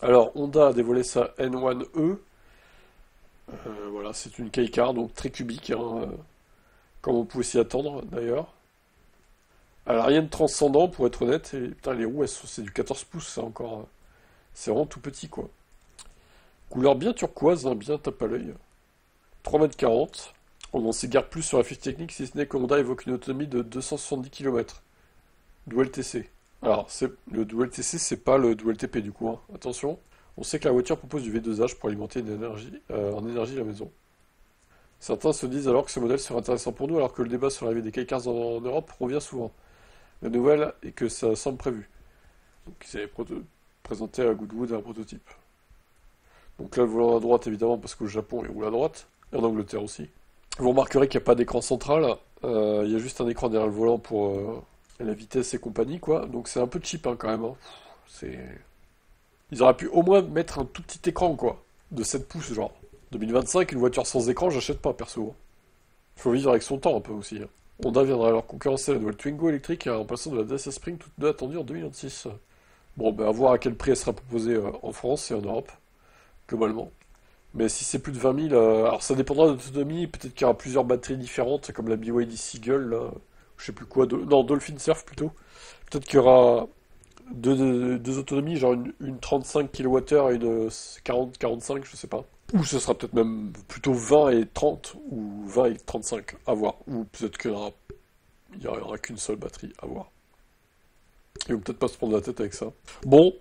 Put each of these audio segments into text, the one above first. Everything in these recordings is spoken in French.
Alors, Honda a dévoilé sa N1E. Voilà, c'est une K-Car, donc très cubique, hein, comme on pouvait s'y attendre d'ailleurs. Elle a rien de transcendant pour être honnête, et putain, les roues, c'est du 14 pouces, ça encore. C'est vraiment tout petit quoi. Couleur bien turquoise, hein, bien tape à l'œil. 3,40 m. On n'en sait guère plus sur la fiche technique, si ce n'est que Honda évoque une autonomie de 270 km. Dual TC. Alors, le Dual TC, c'est pas le Dual TP du coup, hein. Attention. On sait que la voiture propose du V2H pour alimenter en énergie la maison. Certains se disent alors que ce modèle serait intéressant pour nous, alors que le débat sur l'arrivée des K-Cars en Europe revient souvent. La nouvelle est que ça semble prévu. Donc ils avaient présenté à Goodwood un prototype. Donc là, le volant à droite, évidemment, parce qu'au Japon, il roule à droite, et en Angleterre aussi. Vous remarquerez qu'il n'y a pas d'écran central, il y a juste un écran derrière le volant pour la vitesse et compagnie, quoi. Donc c'est un peu cheap, hein, quand même, hein. C'est... Ils auraient pu au moins mettre un tout petit écran, quoi, de 7 pouces, genre. 2025, une voiture sans écran, j'achète pas, perso. Il faut vivre avec son temps, un peu, aussi, hein. Honda viendra alors concurrencer la nouvelle Twingo électrique en remplaçant de la Dacia Spring, toute deux attendue en 2026. Bon, ben à voir à quel prix elle sera proposée en France et en Europe, globalement. Mais si c'est plus de 20 000, alors ça dépendra de l'autonomie, peut-être qu'il y aura plusieurs batteries différentes, comme la BYD Seagull, là, je sais plus quoi, non, Dolphin Surf plutôt. Peut-être qu'il y aura deux autonomies, genre une 35 kWh et une 40-45, je sais pas. Ou ce sera peut-être même plutôt 20 et 30, ou 20 et 35, à voir. Ou peut-être qu'il y aura qu'une seule batterie, à voir. Ils vont peut-être pas se prendre la tête avec ça. Bon,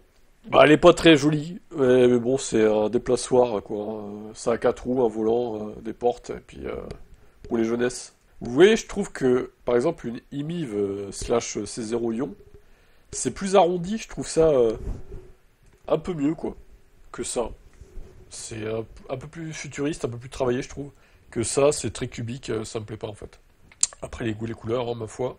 bah, elle est pas très jolie, mais bon, c'est un déplaçoir, quoi, hein. Ça a quatre roues, un volant, des portes, et puis pour les jeunesses. Vous voyez, je trouve que, par exemple, une IMIV slash C0 Ion, c'est plus arrondi, je trouve ça un peu mieux, quoi, que ça. C'est un peu plus futuriste, un peu plus travaillé, je trouve. Que ça, c'est très cubique, ça me plaît pas, en fait. Après, les goûts, les couleurs, hein, ma foi.